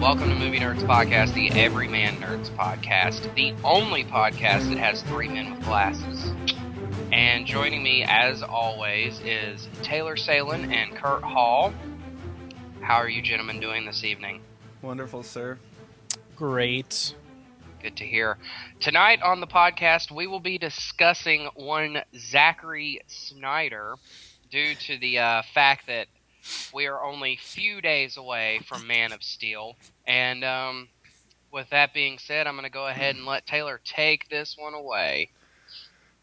Welcome to Movie Nerds Podcast, the Everyman Nerds Podcast, the only podcast that has three men with glasses. And joining me, as always, is Taylor Salen and Kurt Hall. How are you gentlemen doing this evening? Wonderful, sir. Great. Good to hear. Tonight on the podcast, we will be discussing one Zach Snyder due to the fact that we are only a few days away from Man of Steel. And with that being said, I'm going to go ahead and let Taylor take this one away.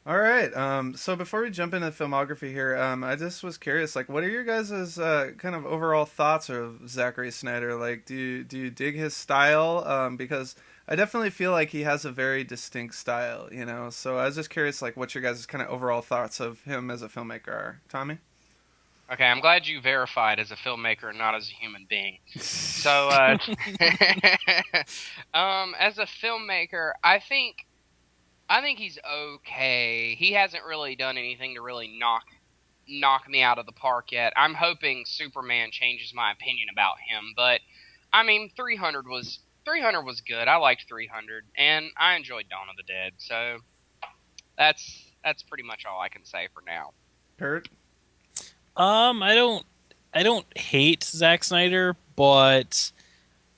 All right. So before we jump into the filmography here, I just was curious, like, what are your guys' kind of overall thoughts of Zach Snyder? Like, do you dig his style? Because I definitely feel like he has a very distinct style, you know? So I was just curious, like, what your guys' kind of overall thoughts of him as a filmmaker are. Tommy? Okay, I'm glad you verified as a filmmaker and not as a human being. So, as a filmmaker, I think he's okay. He hasn't really done anything to really knock me out of the park yet. I'm hoping Superman changes my opinion about him, but I mean, 300 was good. I liked 300, and I enjoyed Dawn of the Dead. So that's pretty much all I can say for now. Kurt? I don't hate Zack Snyder, but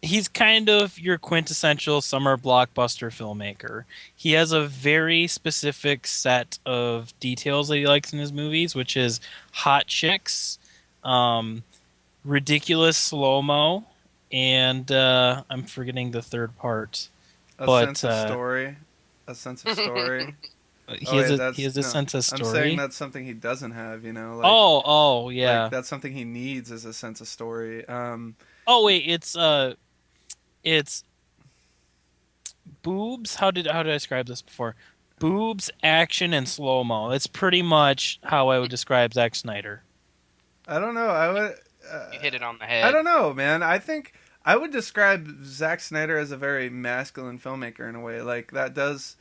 he's kind of your quintessential summer blockbuster filmmaker. He has a very specific set of details that he likes in his movies, which is hot chicks, ridiculous slow-mo, and I'm forgetting the third part. A sense of story. He has a sense of story. I'm saying that's something he doesn't have, you know. Like, oh, yeah. Like, that's something he needs is a sense of story. Oh wait, it's boobs. How did I describe this before? Boobs, action, and slow mo. That's pretty much how I would describe Zack Snyder. I don't know. I would. You hit it on the head. I don't know, man. I think I would describe Zack Snyder as a very masculine filmmaker in a way. Like, that does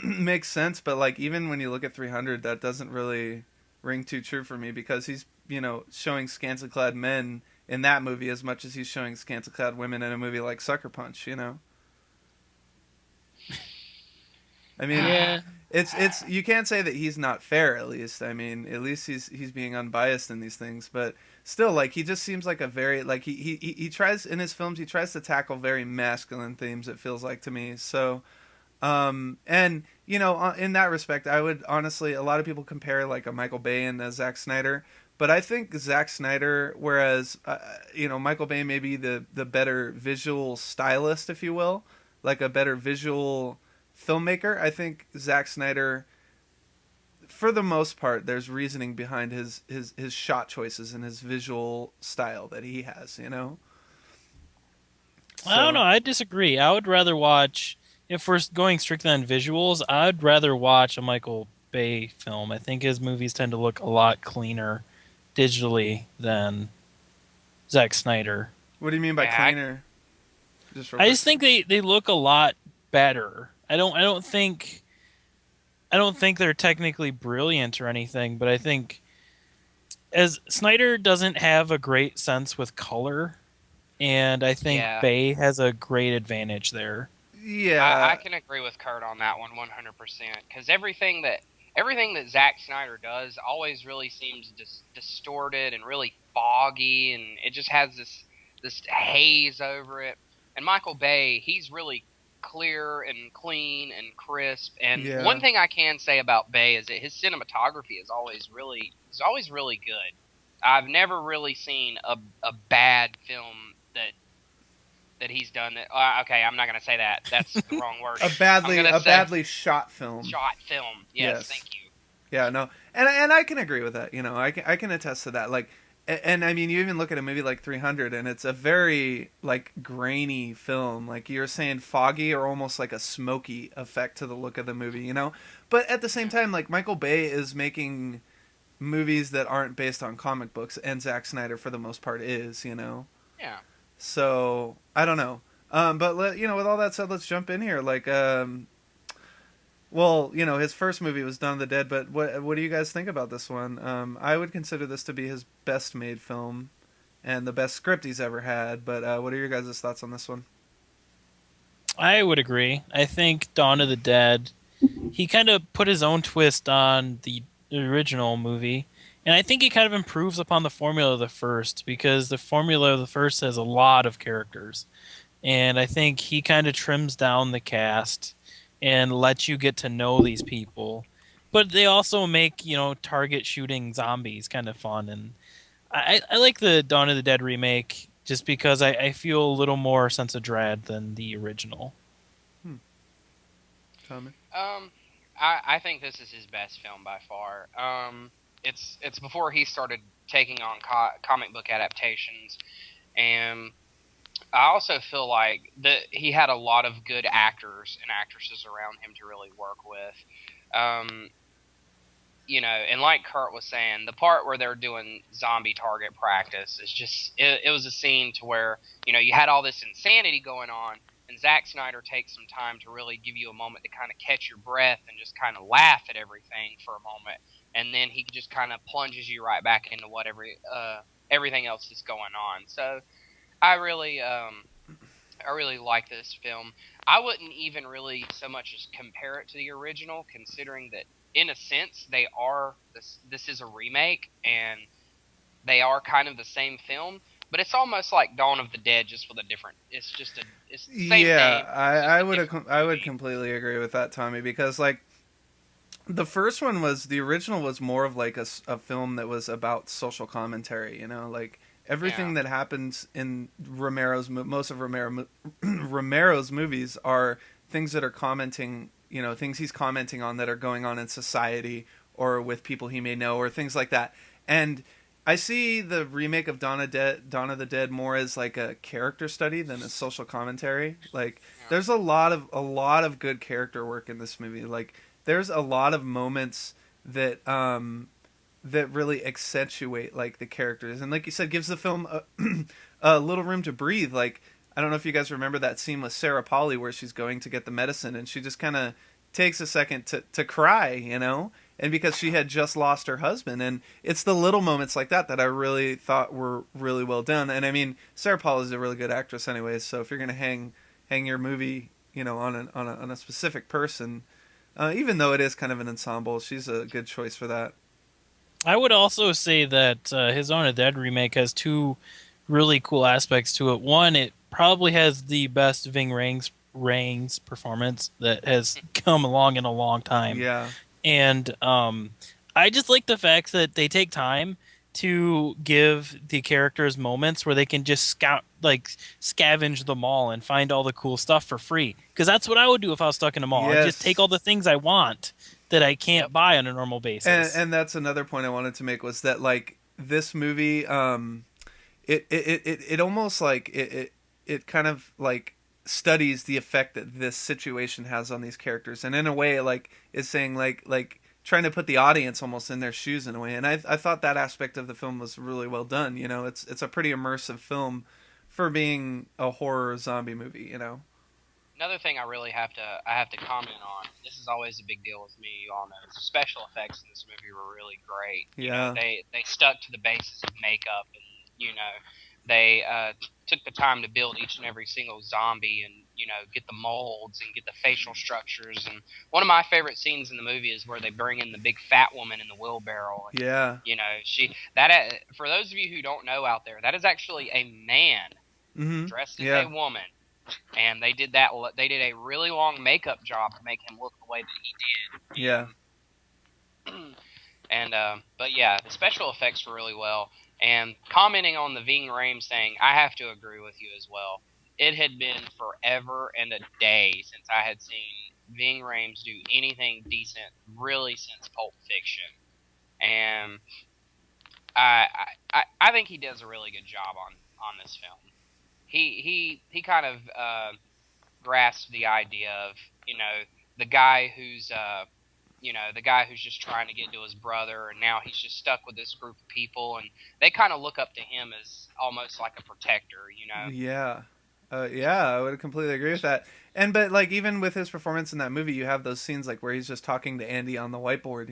make sense, but like, even when you look at 300, that doesn't really ring too true for me, because he's, you know, showing scantily clad men in that movie as much as he's showing scantily clad women in a movie like Sucker Punch, you know? I mean, yeah. It's you can't say that he's not fair, at least. I mean, at least he's being unbiased in these things, but still, like, he just seems like a very, like, he tries, in his films, he tries to tackle very masculine themes, it feels like to me. So and you know, in that respect, I would honestly, a lot of people compare like a Michael Bay and a Zack Snyder, but I think Zack Snyder, whereas you know, Michael Bay may be the better visual stylist, if you will, like a better visual filmmaker, I think Zack Snyder, for the most part, there's reasoning behind his shot choices and his visual style that he has, you know? So, I don't know. I disagree. I would rather watch, if we're going strictly on visuals, I'd rather watch a Michael Bay film. I think his movies tend to look a lot cleaner digitally than Zack Snyder. What do you mean by cleaner? I just think they look a lot better. I don't think they're technically brilliant or anything, but I think as Snyder doesn't have a great sense with color, and I think Bay has a great advantage there. Yeah, I can agree with Kurt on that one 100%, because everything that Zack Snyder does always really seems distorted and really foggy, and it just has this haze over it. And Michael Bay, he's really clear and clean and crisp. And one thing I can say about Bay is that his cinematography is always really good. I've never really seen a bad film that he's done that. Okay, I'm not going to say that. That's the wrong word. a badly shot film. Yes, thank you. Yeah, no, and I can agree with that. You know, I can attest to that. Like, and I mean, you even look at a movie like 300, and it's a very like grainy film. Like you're saying, foggy or almost like a smoky effect to the look of the movie. You know, but at the same time, like Michael Bay is making movies that aren't based on comic books, and Zack Snyder for the most part is. You know. Yeah. So I don't know, but with all that said, let's jump in here. Like, well, you know, his first movie was Dawn of the Dead, but what do you guys think about this one? I would consider this to be his best made film, and the best script he's ever had. But what are your guys' thoughts on this one? I would agree. I think Dawn of the Dead, he kind of put his own twist on the original movie, and I think he kind of improves upon the formula of the first, because the formula of the first has a lot of characters, and I think he kind of trims down the cast and lets you get to know these people. But they also make, target shooting zombies kind of fun, and I like the Dawn of the Dead remake just because I feel a little more sense of dread than the original. Tommy? I think this is his best film by far. It's before he started taking on comic book adaptations, and I also feel like that he had a lot of good actors and actresses around him to really work with. And like Kurt was saying, the part where they're doing zombie target practice is just, it was a scene to where, you had all this insanity going on, and Zack Snyder takes some time to really give you a moment to kind of catch your breath and just kind of laugh at everything for a moment, and then he just kind of plunges you right back into everything else that's going on. So I really like this film. I wouldn't even really so much as compare it to the original, considering that in a sense they are this is a remake and they are kind of the same film, but it's almost like Dawn of the Dead, just with a different. It's the same Yeah, name. I would completely agree with that, Tommy, because like the first one the original was more of like a film that was about social commentary, like everything that happens in most of Romero's movies are things that are commenting, things he's commenting on that are going on in society or with people he may know or things like that. And I see the remake of Dawn of the Dead more as like a character study than a social commentary. Like there's a lot of good character work in this movie. Like there's a lot of moments that that really accentuate like the characters, and like you said, gives the film a little room to breathe. Like I don't know if you guys remember that scene with Sarah Polley where she's going to get the medicine and she just kind of takes a second to cry, and because she had just lost her husband. And it's the little moments like that that I really thought were really well done. And I mean, Sarah Polley is a really good actress anyways, so if you're gonna hang your movie on a specific person, even though it is kind of an ensemble, she's a good choice for that. I would also say that his Dawn of the Dead remake has two really cool aspects to it. One, it probably has the best Ving Rhames performance that has come along in a long time. Yeah. And I just like the fact that they take time to give the characters moments where they can just scavenge the mall and find all the cool stuff for free. Because that's what I would do if I was stuck in a mall. Yes. I'd just take all the things I want that I can't buy on a normal basis. And that's another point I wanted to make, was that like this movie, it almost like it kind of like studies the effect that this situation has on these characters, and in a way like is saying like trying to put the audience almost in their shoes in a way. And I thought that aspect of the film was really well done. It's a pretty immersive film for being a horror zombie movie. Another thing I really have to comment on. This is always a big deal with me. You all know the special effects in this movie were really great. Yeah. They stuck to the basis of makeup, and they took the time to build each and every single zombie, and get the molds and get the facial structures. And one of my favorite scenes in the movie is where they bring in the big fat woman in the wheelbarrow. And, yeah. For those of you who don't know out there, that is actually a man dressed as a woman. And they did that. They did a really long makeup job to make him look the way that he did. Yeah. But yeah, the special effects were really well. And commenting on the Ving Rhames thing, I have to agree with you as well. It had been forever and a day since I had seen Ving Rhames do anything decent, really, since Pulp Fiction. And I think he does a really good job on this film. He kind of grasps the idea of the guy who's just trying to get to his brother, and now he's just stuck with this group of people, and they kind of look up to him as almost like a protector. Yeah. I would completely agree with that. But like even with his performance in that movie, you have those scenes like where he's just talking to Andy on the whiteboard,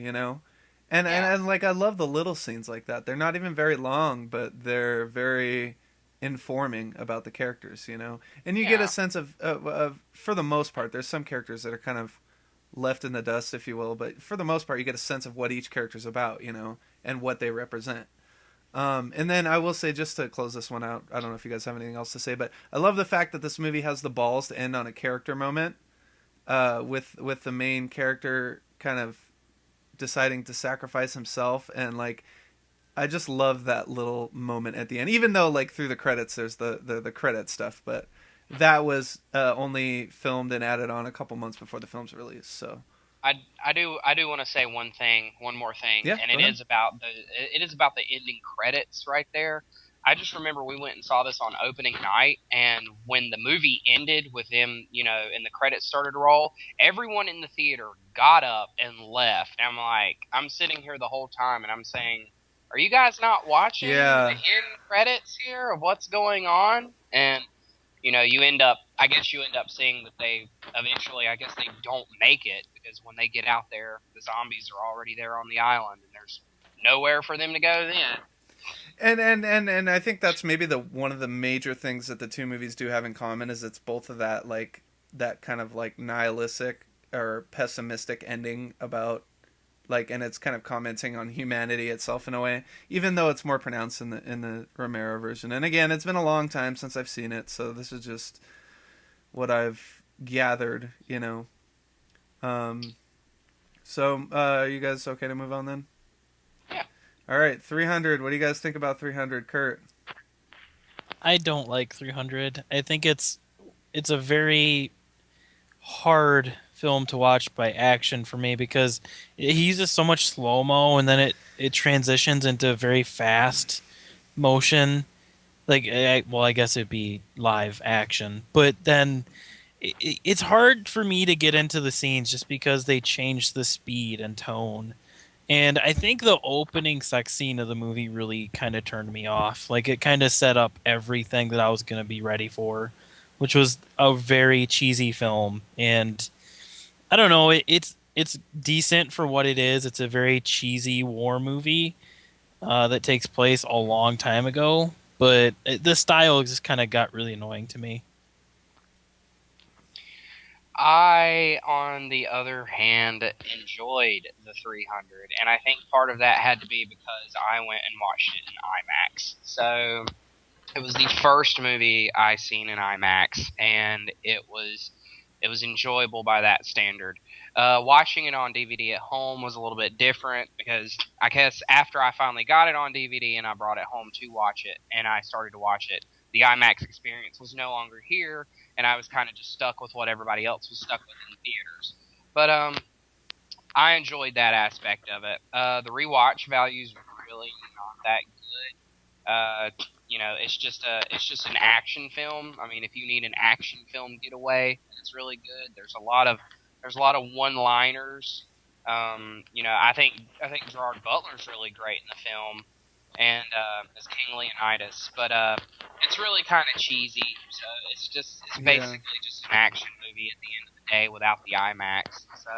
And like I love the little scenes like that. They're not even very long, but they're very informing about the characters, you know. And you get a sense of for the most part, there's some characters that are kind of left in the dust, if you will, but for the most part, you get a sense of what each character's about, you know, and what they represent. And then I will say, just to close this one out, I don't know if you guys have anything else to say, but I love the fact that this movie has the balls to end on a character moment, with the main character kind of deciding to sacrifice himself, and like I just love that little moment at the end. Even though like through the credits there's the credit stuff, but that was only filmed and added on a couple months before the film's release. So I do want to say one more thing, yeah, and it is about the ending credits right there. I just remember we went and saw this on opening night, and when the movie ended with them, you know, and the credits started to roll, everyone in the theater got up and left. And I'm sitting here the whole time, and I'm saying, "Are you guys not watching the end credits here of what's going on?" And you know, you end up seeing that they eventually, I guess they don't make it, because when they get out there, the zombies are already there on the island, and there's nowhere for them to go then. And I think that's maybe one of the major things that the two movies do have in common, is it's both of that, like that kind of like nihilistic or pessimistic ending about like, and it's kind of commenting on humanity itself in a way, even though it's more pronounced in the Romero version. And again, it's been a long time since I've seen it, so this is just what I've gathered, you know. So are you guys okay to move on then? Yeah. All right, 300. What do you guys think about 300, Kurt? I don't like 300. I think it's a very hard film to watch by action for me, because he uses so much slow-mo, and then it transitions into very fast motion. Like, I guess it'd be live action, but then it's hard for me to get into the scenes just because they change the speed and tone. And I think the opening sex scene of the movie really kind of turned me off. Like, it kind of set up everything that I was going to be ready for, which was a very cheesy film. And I don't know, it's decent for what it is. It's a very cheesy war movie that takes place a long time ago, but the style just kind of got really annoying to me. I, on the other hand, enjoyed the 300, and I think part of that had to be because I went and watched it in IMAX. So it was the first movie I seen in IMAX, and it was enjoyable by that standard. Watching it on DVD at home was a little bit different, because I guess after I finally got it on DVD and I brought it home to watch it, and I started to watch it, the IMAX experience was no longer here, and I was kind of just stuck with what everybody else was stuck with in the theaters. But I enjoyed that aspect of it. The rewatch value's really not that good. You know, it's just an action film. I mean, if you need an action film getaway, it's really good. There's a lot of one-liners. You know, I think Gerard Butler's really great in the film, and as King Leonidas, but it's really kind of cheesy. So it's basically just an action movie at the end of the day without the IMAX. So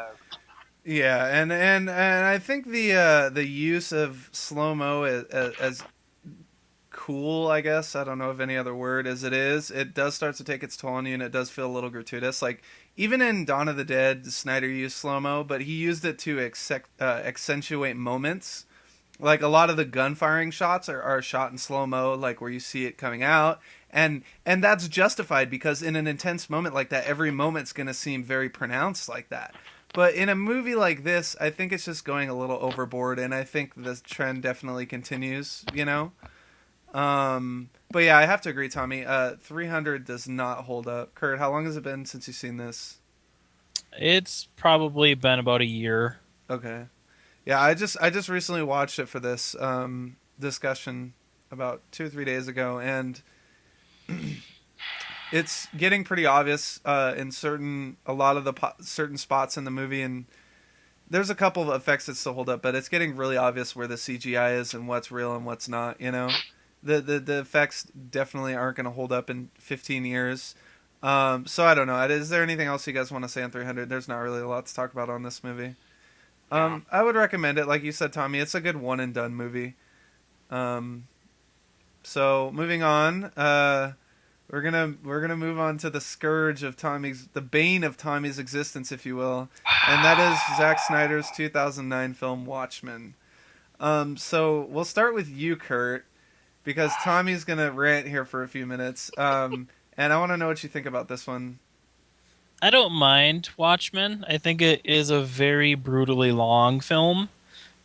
yeah, and I think the use of slow mo as cool, I guess, I don't know of any other word, as it does start to take its toll on you, and it does feel a little gratuitous. Like, even in Dawn of the Dead, Snyder used slow-mo, but he used it to accentuate moments. Like, a lot of the gun firing shots are shot in slow-mo, like where you see it coming out, and that's justified, because in an intense moment like that, every moment's going to seem very pronounced like that. But in a movie like this, I think it's just going a little overboard, and I think the trend definitely continues, you know? But yeah, I have to agree, Tommy. 300 does not hold up. Kurt, how long has it been since you've seen this? It's probably been about a year. Okay. Yeah, I just recently watched it for this discussion about 2 or 3 days ago, and it's getting pretty obvious in certain spots in the movie, and there's a couple of effects that still hold up, but it's getting really obvious where the CGI is and what's real and what's not, you know? The effects definitely aren't going to hold up in 15 years. So I don't know. Is there anything else you guys want to say on 300? There's not really a lot to talk about on this movie. Yeah. I would recommend it. Like you said, Tommy, it's a good one and done movie. Um, so moving on, we're gonna move on to the scourge of the bane of Tommy's existence, if you will, and that is Zack Snyder's 2009 film Watchmen. So we'll start with you, Kurt, because Tommy's gonna rant here for a few minutes. And I want to know what you think about this one. I don't mind Watchmen. I think it is a very brutally long film,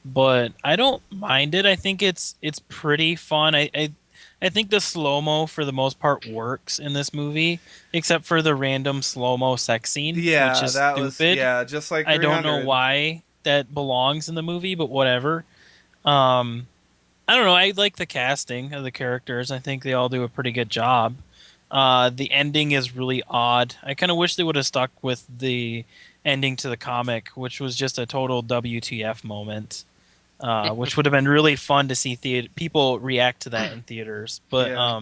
but I don't mind it. I think it's pretty fun. I think the slow-mo for the most part works in this movie, except for the random slow-mo sex scene, which Yeah, is that was stupid. just like I don't know 300. why that belongs in the movie, but whatever. Um, I don't know. I like the casting of the characters. I think they all do a pretty good job. The ending is really odd. I kind of wish they would have stuck with the ending to the comic, which was just a total WTF moment. Which would have been really fun to see people react to that in theaters. But Yeah.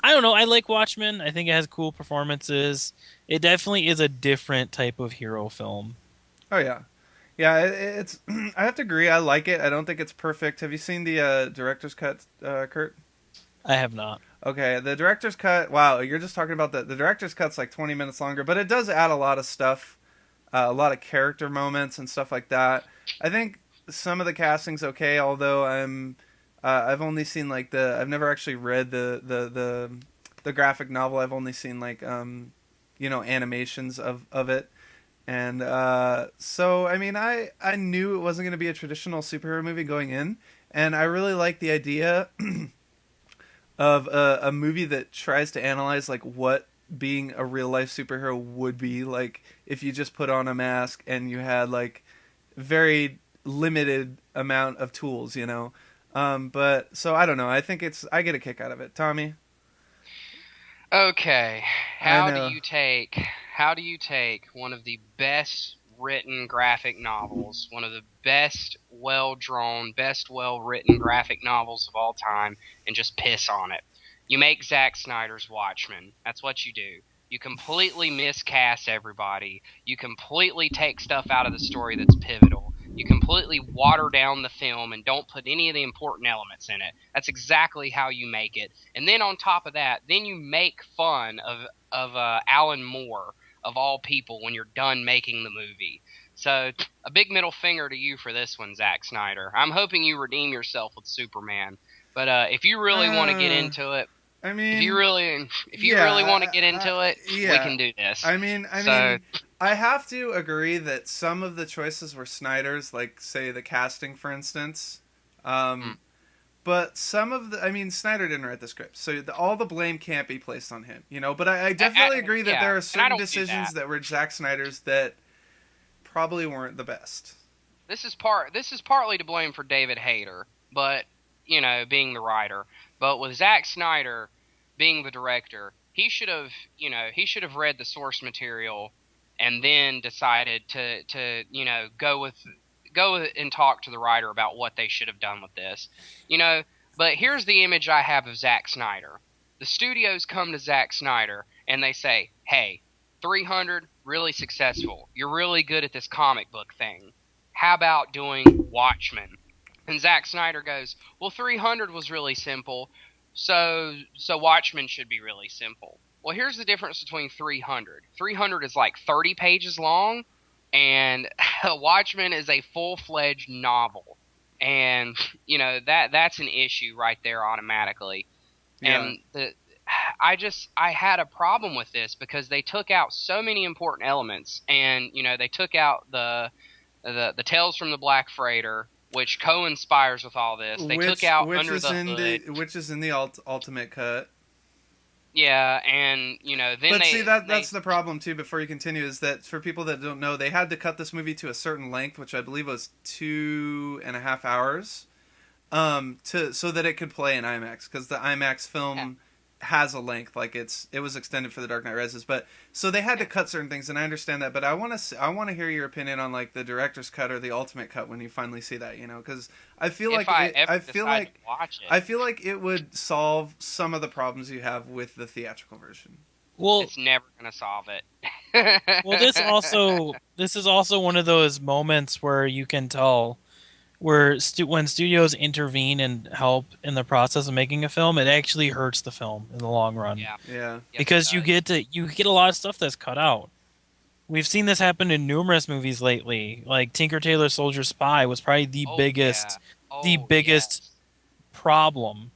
I don't know. I like Watchmen. I think it has cool performances. It definitely is a different type of hero film. Oh yeah, yeah. It's. I have to agree. I like it. I don't think it's perfect. Have you seen the director's cut, Kurt? I have not. Okay, the director's cut. Wow, you're just talking about the director's cut's like 20 minutes longer, but it does add a lot of stuff, a lot of character moments and stuff like that. I think some of the casting's okay, although I've only seen like I've never actually read the graphic novel. I've only seen like animations of it. And so, I mean, I knew it wasn't going to be a traditional superhero movie going in, and I really like the idea of a movie that tries to analyze like what being a real life superhero would be like if you just put on a mask and you had like very limited amount of tools, you know. But so I don't know. I think I get a kick out of it. Tommy, Okay, I how do know. you take one of the best written graphic novels, one of the best well drawn, best well written graphic novels of all time, and just piss on it? You make Zack Snyder's Watchmen. That's what you do. You completely miscast everybody. You completely take stuff out of the story that's pivotal. You completely water down the film and don't put any of the important elements in it. That's exactly how you make it. And then on top of that, then you make fun of Alan Moore of all people when you're done making the movie. So a big middle finger to you for this one, Zack Snyder. I'm hoping you redeem yourself with Superman. But if you really want to get into it, I if you mean, really want to get into it, we yeah. can do this. I mean, I have to agree that some of the choices were Snyder's, like say the casting, for instance. Mm. But some of I mean, Snyder didn't write the script, so all the blame can't be placed on him, you know. But I definitely agree that yeah, there are and I certain don't do decisions that. that were Zack Snyder's that probably weren't the best. This is partly to blame for David Hayter, but being the writer. But with Zack Snyder being the director, he should have read the source material and then decided to go with and talk to the writer about what they should have done with this. But here's the image I have of Zack Snyder. The studios come to Zack Snyder and they say, "Hey, 300 really successful. You're really good at this comic book thing. How about doing Watchmen?" And Zack Snyder goes, "Well, 300 was really simple, so Watchmen should be really simple." Well, here's the difference between 300. 300 is like 30 pages long, and Watchmen is a full-fledged novel. And that's an issue right there automatically. Yeah. And I had a problem with this because they took out so many important elements, and they took out the Tales from the Black Freighter, which co-inspires with all this. They took out Under the Hood. Which is in the ultimate cut. Yeah, and then But see they that's the problem too. Before you continue, is that for people that don't know, they had to cut this movie to a certain length, which I believe was 2.5 hours, to so that it could play in IMAX, because the IMAX film has a length, like it was extended for the Dark Knight Rises, but so they had to cut certain things, and I understand that. But I want to hear your opinion on like the director's cut or the ultimate cut when you finally see that, because I feel if like I it, ever I decide feel like to watch it. I feel like it would solve some of the problems you have with the theatrical version. Well, it's never gonna solve it. well, this is also one of those moments where you can tell where when studios intervene and help in the process of making a film, it actually hurts the film in the long run. Yeah. Yeah. Yes, Because you get a lot of stuff that's cut out. We've seen this happen in numerous movies lately. Like Tinker Tailor Soldier Spy was probably Oh yeah. the Oh biggest yes. problem.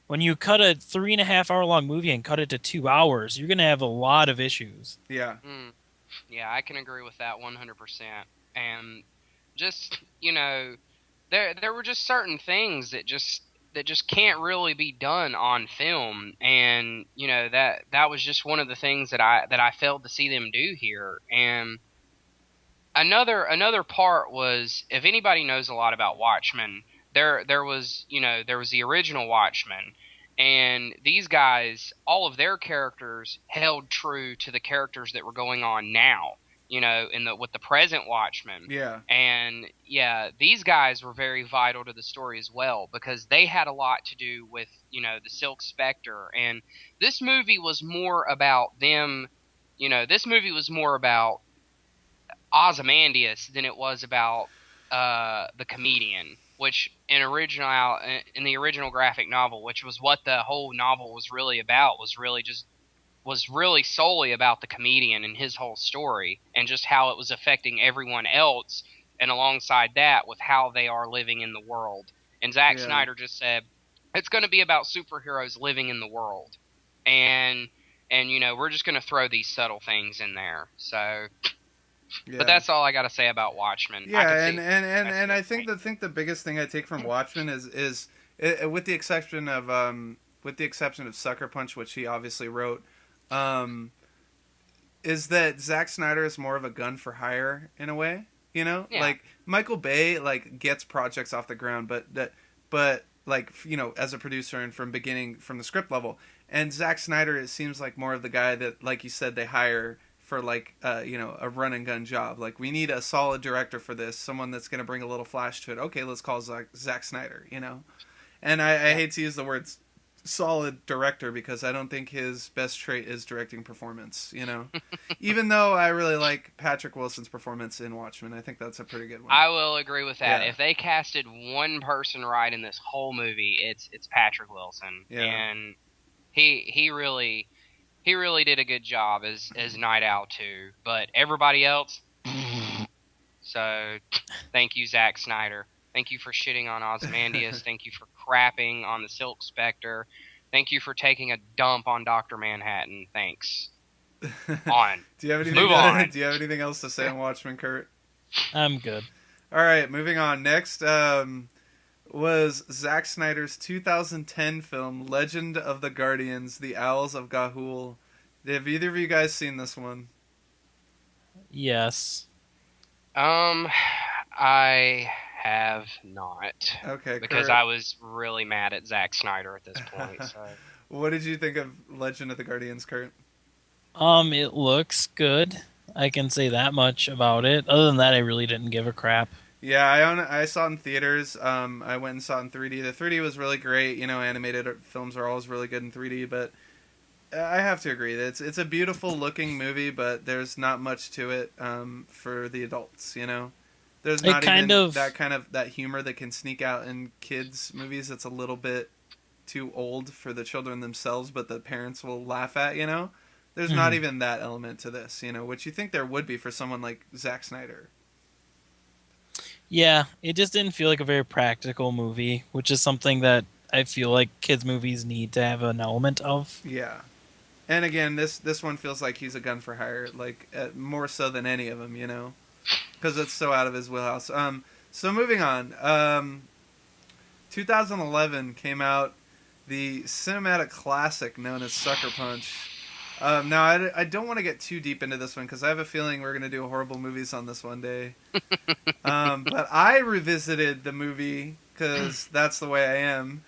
When you cut a 3.5 hour long movie and cut it to 2 hours, you're gonna have a lot of issues. Yeah. Yeah, I can agree with that 100%. And just there were just certain things that just can't really be done on film, and that was just one of the things that I failed to see them do here. And another part was, if anybody knows a lot about Watchmen, there was the original Watchmen, and these guys, all of their characters held true to the characters that were going on now, with the present Watchmen. Yeah. And yeah, these guys were very vital to the story as well, because they had a lot to do with the Silk Spectre. And this movie was more about them. This movie was more about Ozymandias than it was about the comedian, which in the original graphic novel, which was what the whole novel was really about, was really solely about the comedian and his whole story, and just how it was affecting everyone else, and alongside that with how they are living in the world. And Zack Snyder just said it's going to be about superheroes living in the world, and we're just going to throw these subtle things in there. So Yeah. But that's all I got to say about Watchmen. Yeah, and I think the biggest thing I take from Watchmen is with the exception of Sucker Punch, which he obviously wrote, is that Zack Snyder is more of a gun for hire in a way. Yeah. Like Michael Bay gets projects off the ground, but as a producer and from the script level, and Zack Snyder, it seems like more of the guy that, like you said, they hire for a run and gun job. Like, we need a solid director for this, someone that's going to bring a little flash to it. Okay, let's call Zack Snyder, And I hate to use the word solid director, because I don't think his best trait is directing performance, Even though I really like Patrick Wilson's performance in Watchmen. I think that's a pretty good one. I will agree with that. Yeah. If they casted one person right in this whole movie, it's Patrick Wilson. Yeah. And he really did a good job as Night Owl too. But everybody else, so thank you, Zack Snyder. Thank you for shitting on Ozymandias. Thank you for crapping on the Silk Spectre. Thank you for taking a dump on Dr. Manhattan. Thanks. On. Do you have anything? Move on. Do you have anything else to say on Watchmen, Kurt? I'm good. All right, moving on. Next was Zack Snyder's 2010 film Legend of the Guardians: The Owls of Ga'Hoole. Have either of you guys seen this one? Yes. I have not. Okay, because Kurt, I was really mad at Zack Snyder at this point. So. What did you think of Legend of the Guardians, Kurt? It looks good. I can say that much about it. Other than that, I really didn't give a crap. Yeah, I saw it in theaters. I went and saw it in 3D. The 3D was really great. Animated films are always really good in 3D, but I have to agree that it's a beautiful looking movie, but there's not much to it for the adults. There's not that humor that can sneak out in kids' movies. That's a little bit too old for the children themselves, but the parents will laugh at. There's not even that element to this. Which you think there would be for someone like Zack Snyder. Yeah, it just didn't feel like a very practical movie, which is something that I feel like kids' movies need to have an element of. Yeah. And again, this one feels like he's a gun for hire, more so than any of them, because it's so out of his wheelhouse. So moving on, 2011 came out the cinematic classic known as Sucker Punch. Now, I don't want to get too deep into this one because I have a feeling we're going to do horrible movies on this one day. But I revisited the movie because that's the way I am.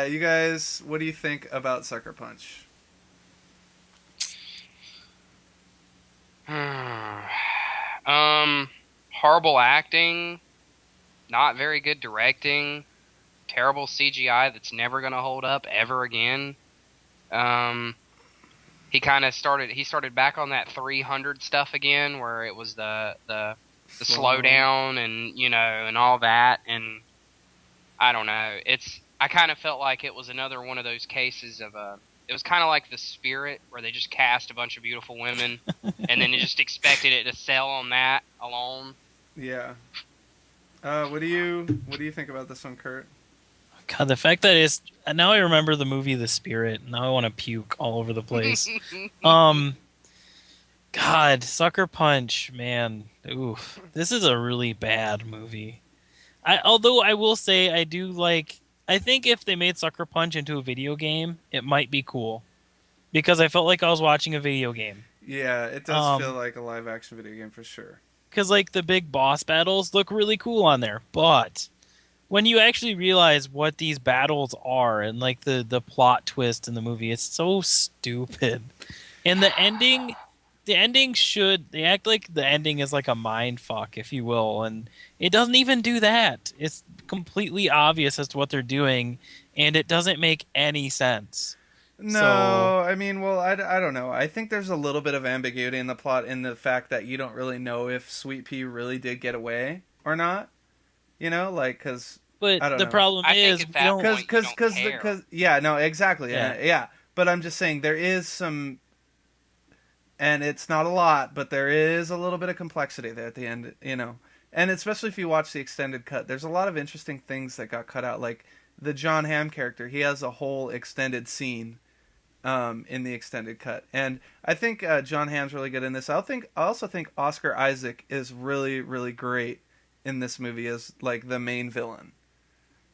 You guys, what do you think about Sucker Punch? Horrible acting, not very good directing, terrible CGI that's never gonna hold up ever again. he started back on that 300 stuff again, where it was the slowdown and and all that, and I don't know. I kind of felt like it was another one of those cases of it was kind of like The Spirit, where they just cast a bunch of beautiful women, and then they just expected it to sell on that alone. Yeah. What do you think about this one, Kurt? God, the fact that it's now I remember the movie The Spirit. Now I want to puke all over the place. God, Sucker Punch, man. Oof. This is a really bad movie. Although I will say I do like. I think if they made Sucker Punch into a video game, it might be cool, because I felt like I was watching a video game. Yeah, it does feel like a live action video game for sure. Because like the big boss battles look really cool on there, but when you actually realize what these battles are and like the plot twist in the movie, it's so stupid. And the ending they act like the ending is like a mind fuck, if you will, and it doesn't even do that. It's completely obvious as to what they're doing, and it doesn't make any sense. No, I mean, well, I don't know. I think there's a little bit of ambiguity in the plot, in the fact that you don't really know if Sweet Pea really did get away or not. Like, because but I don't the know. problem is because yeah, no, exactly, Yeah. yeah. But I'm just saying there is some, and it's not a lot, but there is a little bit of complexity there at the end, And especially if you watch the extended cut, there's a lot of interesting things that got cut out, like the John Hamm character. He has a whole extended scene in the extended cut, and I think John Hamm's really good in this. I also think Oscar Isaac is really, really great in this movie as like the main villain.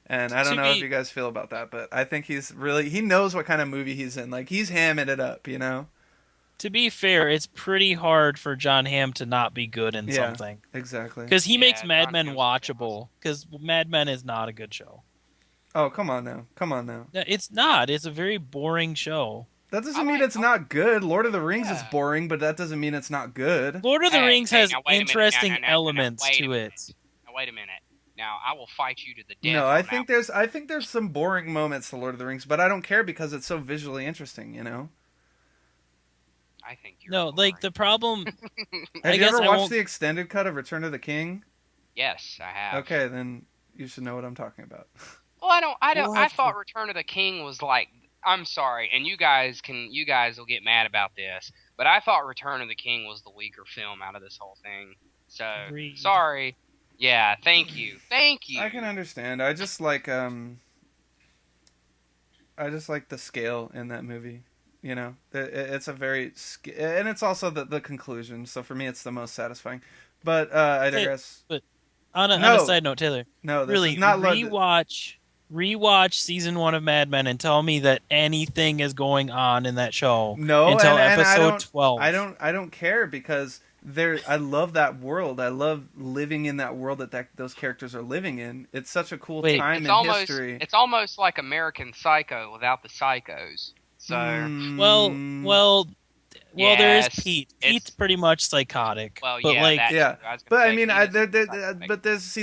And I don't know if you guys feel about that, but I think he knows what kind of movie he's in. Like, he's hamming it up, To be fair, it's pretty hard for John Hamm to not be good in something. Exactly. Because he makes Mad Men watchable. Because Mad Men is not a good show. Oh, come on now. It's not. It's a very boring show. That doesn't mean it's not good. Lord of the Rings is boring, but that doesn't mean it's not good. Lord of the Rings has interesting elements to it. Now, wait a minute. Now, I will fight you to the death. No, I think there's some boring moments to Lord of the Rings, but I don't care because it's so visually interesting, I think you're boring. Like, the problem... Have you ever watched the extended cut of Return of the King? Yes, I have. Okay, then you should know what I'm talking about. Well, I thought Return of the King was like... I'm sorry, and you guys will get mad about this, but I thought Return of the King was the weaker film out of this whole thing. So, Agreed. Sorry. Yeah, thank you. I can understand. I just like the scale in that movie. It's a very and it's also the conclusion. So for me, it's the most satisfying. But I digress. But on a side note, Taylor, no, this really is not rewatch season 1 of Mad Men and tell me that anything is going on in that show. No, until and episode 12. I don't care because I love that world. I love living in that world that those characters are living in. It's such a cool time in history. It's almost like American Psycho without the psychos. So well, there is Pete. Pete's pretty much psychotic. Well, but yeah, but I mean,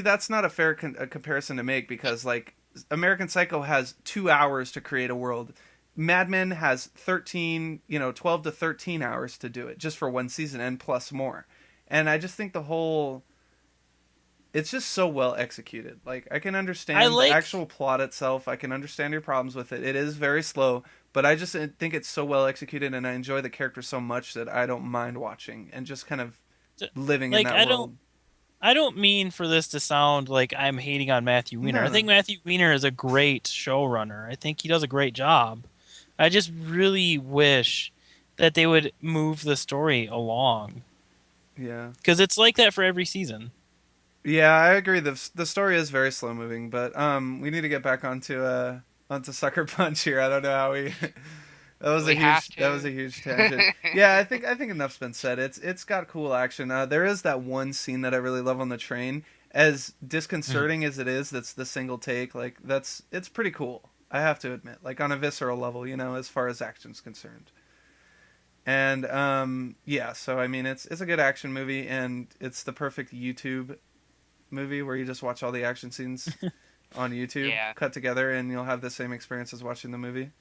that's not a fair comparison to make, because like American Psycho has 2 hours to create a world. Mad Men has 12 to 13 hours to do it, just for one season and plus more. And I just think it's just so well executed. Like, I can understand the actual plot itself. I can understand your problems with it. It is very slow, but I just think it's so well executed, and I enjoy the characters so much that I don't mind watching and just kind of living in that world. I don't mean for this to sound like I'm hating on Matthew Weiner. No. I think Matthew Weiner is a great showrunner. I think he does a great job. I just really wish that they would move the story along. Yeah. Because it's like that for every season. Yeah, I agree. The story is very slow moving, but we need to get back onto Sucker Punch here. I don't know how we... That was a huge tangent. Yeah, I think enough's been said. It's got cool action. There is that one scene that I really love on the train. As disconcerting as it is, that's the single take. Like, it's pretty cool, I have to admit. Like, on a visceral level, as far as action's concerned. And so I mean, it's a good action movie, and it's the perfect YouTube movie where you just watch all the action scenes on YouTube cut together, and you'll have the same experience as watching the movie.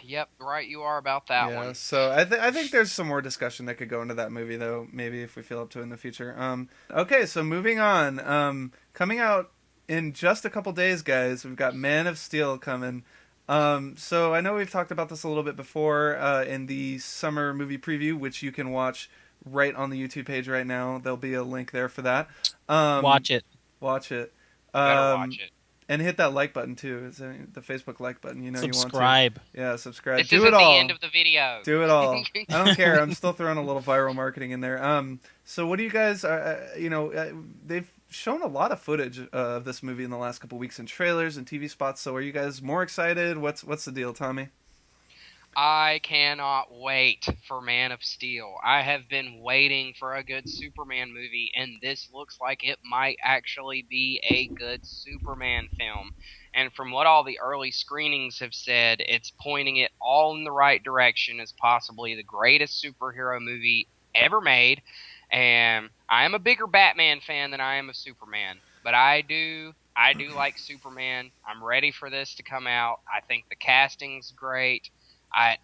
Yep, right you are about that Yeah, one. so I think there's some more discussion that could go into that movie though, maybe if we feel up to it in the future. Okay, so moving on. Coming out in just a couple days, guys, we've got Man of Steel coming. So I know we've talked about this a little bit before in the summer movie preview, which you can watch right on the YouTube page right now. There'll be a link there for that. Watch it. Watch it. You better watch Um, it. and hit that like button too. It's the Facebook like button. You know you want to. Subscribe. Yeah, subscribe. This Do it isn't the end all. of the video. Do it all. I don't care. I'm still throwing a little viral marketing in there. So what do you guys? They've shown a lot of footage of this movie in the last couple weeks in trailers and TV spots. So are you guys more excited? What's the deal, Tommy? I cannot wait for Man of Steel. I have been waiting for a good Superman movie, and this looks like it might actually be a good Superman film. And from what all the early screenings have said, it's pointing it all in the right direction as possibly the greatest superhero movie ever made. And I am a bigger Batman fan than I am of Superman, but I do like Superman. I'm ready for this to come out. I think the casting's great. I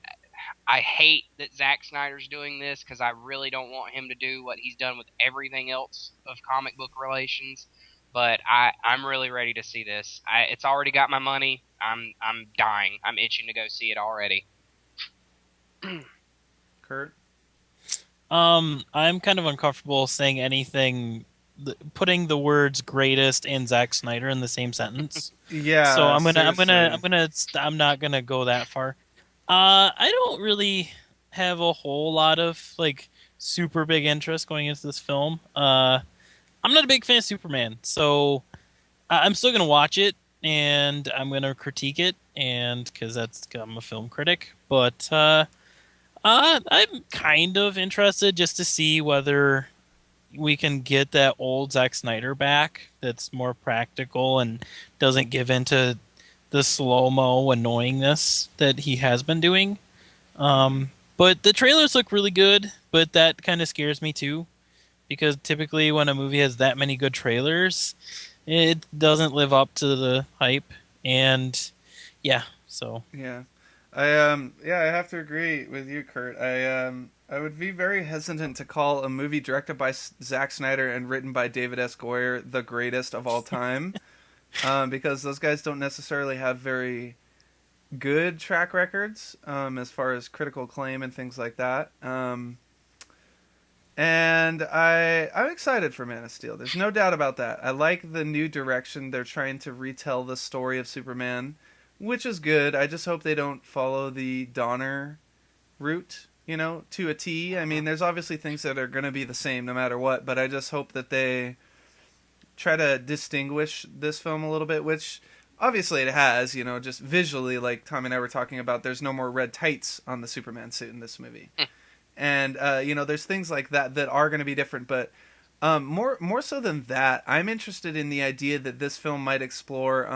I hate that Zach Snyder's doing this because I really don't want him to do what he's done with everything else of comic book relations. But I'm really ready to see this. It's already got my money. I'm dying. I'm itching to go see it already. Kurt? I'm kind of uncomfortable saying anything, putting the words "greatest" and Zack Snyder in the same sentence. Yeah. So seriously. I'm not gonna go that far. I don't really have a whole lot of like super big interest going into this film. I'm not a big fan of Superman, so I'm still gonna watch it and I'm gonna critique it, and because I'm a film critic. But I'm kind of interested just to see whether we can get that old Zack Snyder back. That's more practical and doesn't give into the slow-mo annoyingness that he has been doing. But the trailers look really good, but that kind of scares me too, because typically when a movie has that many good trailers, it doesn't live up to the hype. And yeah, so Yeah. I have to agree with you, Kurt. I would be very hesitant to call a movie directed by Zack Snyder and written by David S. Goyer the greatest of all time, because those guys don't necessarily have very good track records as far as critical acclaim and things like that. And I'm excited for Man of Steel. There's no doubt about that. I like the new direction they're trying to retell the story of Superman, which is good. I just hope they don't follow the Donner route, to a T. I mean, there's obviously things that are going to be the same no matter what, but I just hope that they try to distinguish this film a little bit, which obviously it has, just visually, like Tom and I were talking about, there's no more red tights on the Superman suit in this movie. And, there's things like that are going to be different, but more so than that, I'm interested in the idea that this film might explore,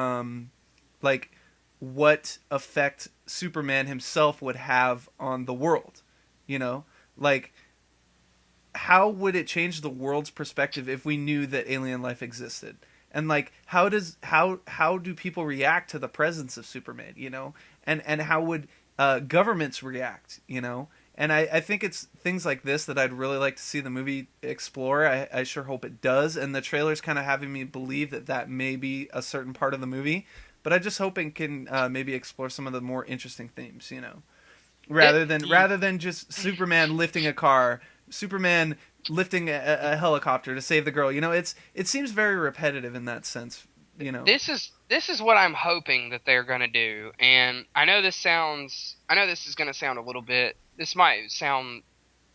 what effect Superman himself would have on the world, like how would it change the world's perspective if we knew that alien life existed, and like how do people react to the presence of Superman, and how would governments react, and I think it's things like this that I'd really like to see the movie explore. I sure hope it does, and the trailer's kind of having me believe that may be a certain part of the movie. But I just hope it can maybe explore some of the more interesting themes, rather than just Superman lifting a car, Superman lifting a helicopter to save the girl. It seems very repetitive in that sense. This is what I'm hoping that they're gonna do, and I know this is gonna sound a little bit. This might sound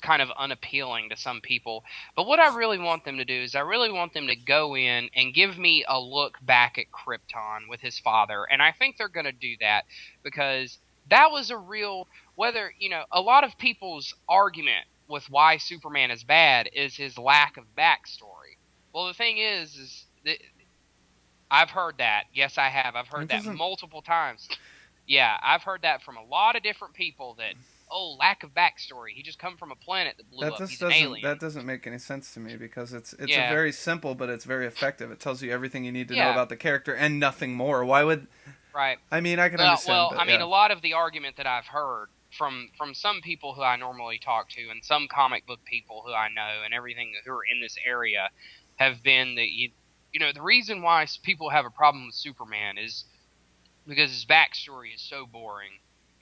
kind of unappealing to some people, but what I really want them to do is I really want them to go in and give me a look back at Krypton with his father, and I think they're going to do that because that was a real, a lot of people's argument with why Superman is bad is his lack of backstory. Well, the thing is that I've heard that. Yes, I have. I've heard that multiple times. Yeah, I've heard that from a lot of different people that, lack of backstory. He just come from a planet that blew up. He's an alien. That doesn't make any sense to me because it's a very simple, but it's very effective. It tells you everything you need to know about the character and nothing more. Why would Right. I mean, I can understand. Well, but, I mean, yeah. a lot of the argument that I've heard from some people who I normally talk to, and some comic book people who I know, and everything who are in this area, have been that you know the reason why people have a problem with Superman is because his backstory is so boring,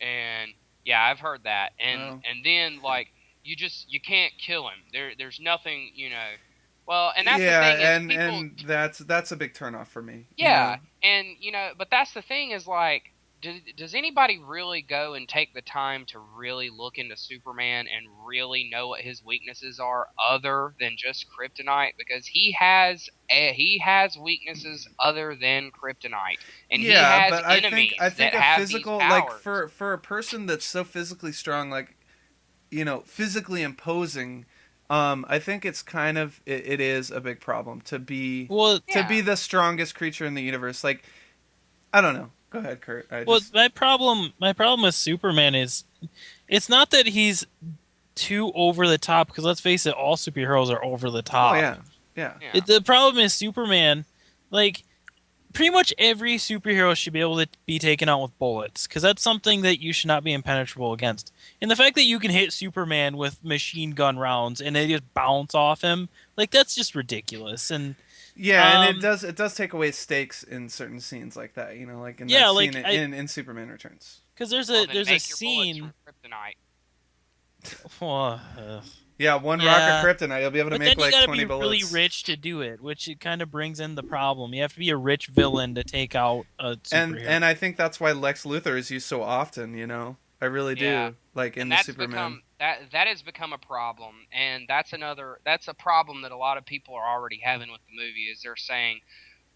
and yeah, I've heard that, and then like you can't kill him. There's nothing, you know. Well, and that's the thing is people, and that's a big turnoff for me. yeah, You know? and you know, but that's the thing is like, does anybody really go and take the time to really look into Superman and really know what his weaknesses are, other than just kryptonite? Because he has weaknesses other than kryptonite, and he has but enemies I think that a have physical these powers. like for a person that's so physically strong, like physically imposing. I think it's kind of it is a big problem to be the strongest creature in the universe. Like, I don't know. Go ahead, Kurt. My problem with Superman is it's not that he's too over the top, because let's face it, all superheroes are over the top. Oh yeah. The problem is Superman, like, pretty much every superhero should be able to be taken out with bullets, because that's something that you should not be impenetrable against. And the fact that you can hit Superman with machine gun rounds and they just bounce off him, like, that's just ridiculous. And and it does take away stakes in certain scenes like that, like in that scene in Superman Returns. Because there's a scene. Yeah, one rock of kryptonite, you'll be able to make like 20 bullets. But then you gotta be really rich to do it, which it kind of brings in the problem. You have to be a rich villain to take out a superhero. And I think that's why Lex Luthor is used so often, I really do. Like in the Superman. That has become a problem, and that's a problem that a lot of people are already having with the movie, is they're saying,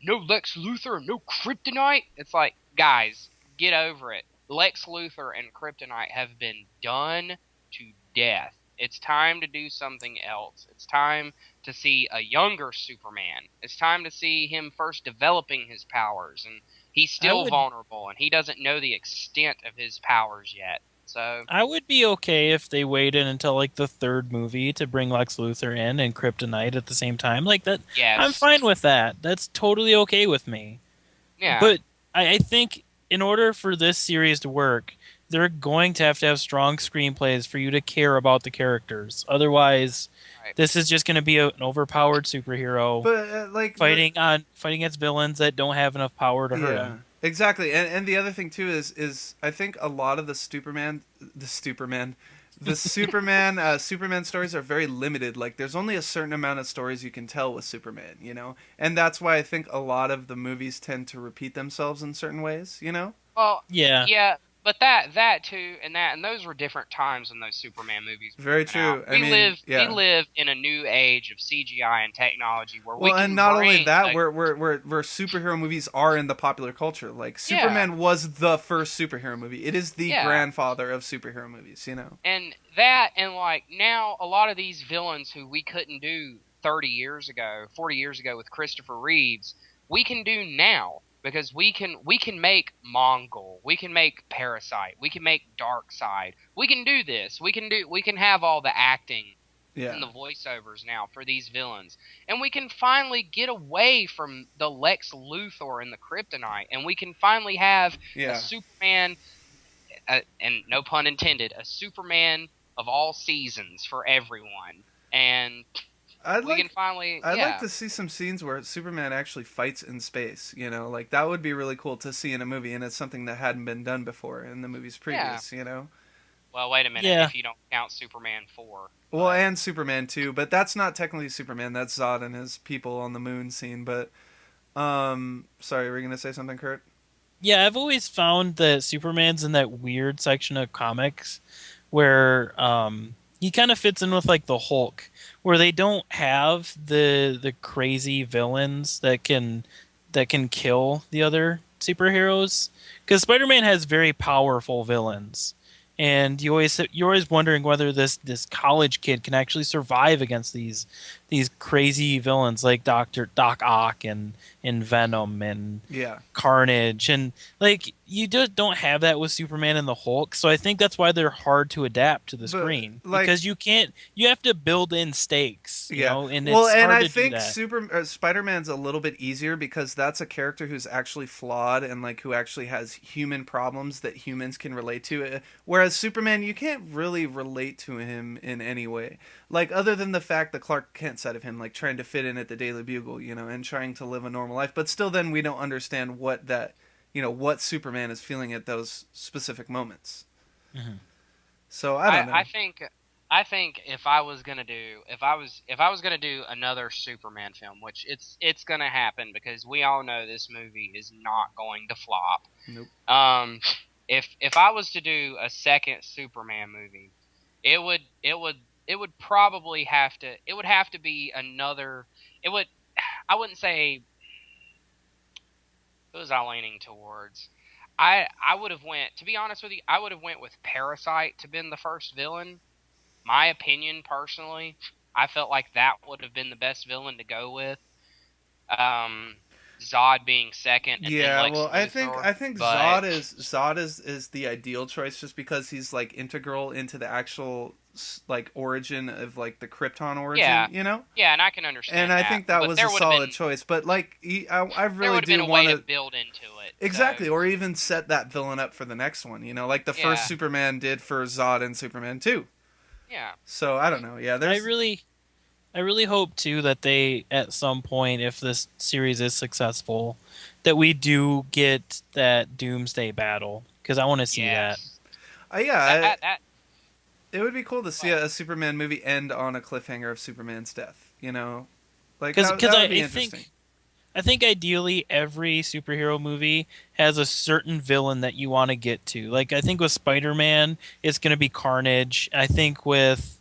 no Lex Luthor, no kryptonite? It's like, guys, get over it. Lex Luthor and kryptonite have been done to death. It's time to do something else. It's time to see a younger Superman. It's time to see him first developing his powers, and he's still vulnerable, and he doesn't know the extent of his powers yet. So I would be okay if they waited until like the third movie to bring Lex Luthor in and kryptonite at the same time. Like that, yes. I'm fine with that. That's totally okay with me. Yeah. But I think in order for this series to work, they're going to have strong screenplays for you to care about the characters. Otherwise, this is just going to be an overpowered superhero fighting against villains that don't have enough power to hurt him. Exactly. And the other thing too is I think a lot of the Superman stories are very limited. Like, there's only a certain amount of stories you can tell with Superman, and that's why I think a lot of the movies tend to repeat themselves in certain ways, Well, yeah. But that too, and those were different times when those Superman movies were very true. We live in a new age of CGI and technology where we can and not only that, where superhero movies are in the popular culture. Like, Superman was the first superhero movie. It is the grandfather of superhero movies, And that, and like now, a lot of these villains who we couldn't do 30 years ago, 40 years ago with Christopher Reeves, we can do now. Because we can make Mongol, we can make Parasite, we can make Darkseid. We can do this. We can have all the acting and the voiceovers now for these villains, and we can finally get away from the Lex Luthor and the kryptonite, and we can finally have a Superman, and no pun intended, a Superman of all seasons for everyone, and. I'd like to see some scenes where Superman actually fights in space, like that would be really cool to see in a movie, and it's something that hadn't been done before in the movies previous, Well, wait a minute, if you don't count Superman 4. Well, and Superman 2, but that's not technically Superman, that's Zod and his people on the moon scene, but, sorry, were you going to say something, Kurt? Yeah, I've always found that Superman's in that weird section of comics where, he kind of fits in with like the Hulk, where they don't have the crazy villains that can kill the other superheroes. Because Spider-Man has very powerful villains, and you're always wondering whether this college kid can actually survive against these crazy villains like Doc Ock and and Venom and Yeah. Carnage, and like you just don't have that with Superman and the Hulk. So I think that's why they're hard to adapt to the screen, because you have to build in stakes, you know, and it's hard I to do think that. Spider-Man's a little bit easier because that's a character who's actually flawed and like who actually has human problems that humans can relate to. Whereas Superman, you can't really relate to him in any way. Like other than the fact that Clark Kent side of him, like trying to fit in at the Daily Bugle, you know, and trying to live a normal life, but still, then we don't understand what that, you know, what Superman is feeling at those specific moments. Mm-hmm. So I don't know. I think if I was gonna do another Superman film, which it's gonna happen because we all know this movie is not going to flop. Nope. If I was to do a second Superman movie, it would probably have to be another. I wouldn't say. Who was I leaning towards? I would have went. To be honest with you, I would have went with Parasite to been the first villain. My opinion, personally, I felt like that would have been the best villain to go with. Zod being second. And then Lex Luthor, I think Zod is the ideal choice just because he's like integral into the actual like origin of like the Krypton origin, you know? Yeah, and I can understand. And I think that was a solid choice, but like I really do want to build into it. Exactly, or even set that villain up for the next one, you know, like the first Superman did for Zod and Superman 2. Yeah. So I don't know. Yeah, I really hope too that they, at some point, if this series is successful, that we do get that Doomsday battle, because I want to see that. It would be cool to see a Superman movie end on a cliffhanger of Superman's death. You know, like because that would be interesting. I think ideally every superhero movie has a certain villain that you want to get to. Like I think with Spider-Man, it's going to be Carnage. I think with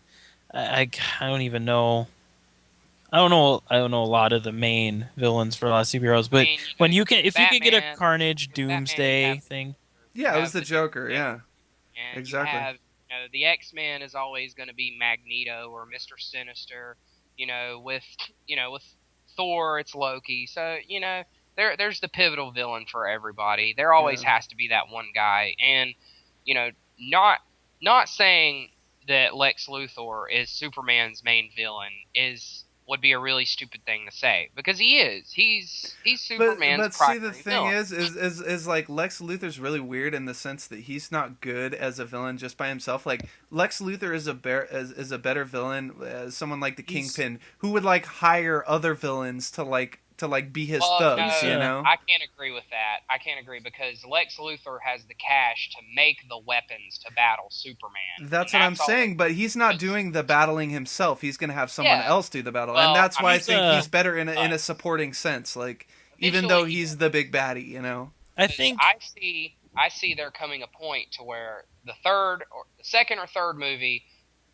I don't even know. I don't know a lot of the main villains for a lot of superheroes, but when you can, if you could get a Carnage Doomsday thing, yeah, it was the Joker, yeah, and exactly. The X-Men is always going to be Magneto or Mr. Sinister. With Thor, it's Loki. So there's the pivotal villain for everybody. There always has to be that one guy, and not saying that Lex Luthor is Superman's main villain would be a really stupid thing to say, because he is. He's Superman's primary villain. But see, the thing is like Lex Luthor's really weird in the sense that he's not good as a villain just by himself. Like Lex Luthor is a better villain as someone like the Kingpin, who would like hire other villains to be his thugs, you know? I can't agree with that. I can't agree because Lex Luthor has the cash to make the weapons to battle Superman. That's what I'm saying, but he's not doing the battling himself. He's going to have someone else do the battle. And that's why I think he's better in a supporting sense, like even though he's the big baddie, you know? I think I see there coming a point to where the second or third movie,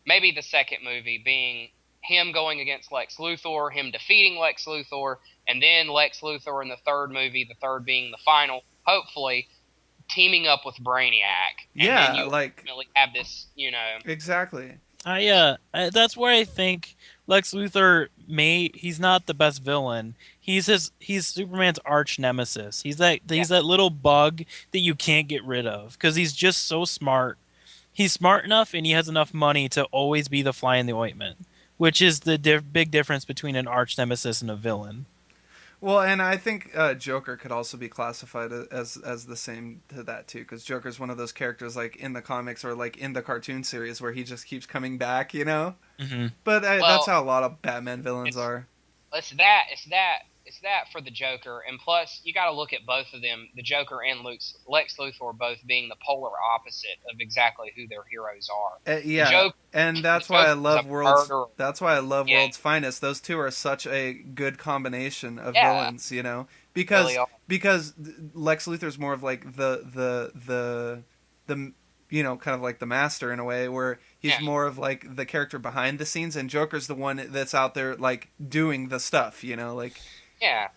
maybe the second movie being him going against Lex Luthor, him defeating Lex Luthor, and then Lex Luthor in the third movie, the third being the final, hopefully teaming up with Brainiac. And then you ultimately have this, Exactly. That's where I think Lex Luthor he's not the best villain. He's Superman's arch nemesis. He's that little bug that you can't get rid of because he's just so smart. He's smart enough and he has enough money to always be the fly in the ointment, which is the big difference between an arch nemesis and a villain. Well, and I think Joker could also be classified as the same to that too, because Joker's one of those characters like in the comics or like in the cartoon series where he just keeps coming back, you know. Mm-hmm. But that's how a lot of Batman villains are. It's that for the Joker, and plus you got to look at both of them, the Joker and Lex Luthor, both being the polar opposite of exactly who their heroes are. Joker, and that's why I love World's. That's why I love World's Finest. Those two are such a good combination of villains, you know, because Lex Luthor's more of like the you know, kind of like the master in a way, where he's more of like the character behind the scenes, and Joker's the one that's out there like doing the stuff, you know, like. Yeah.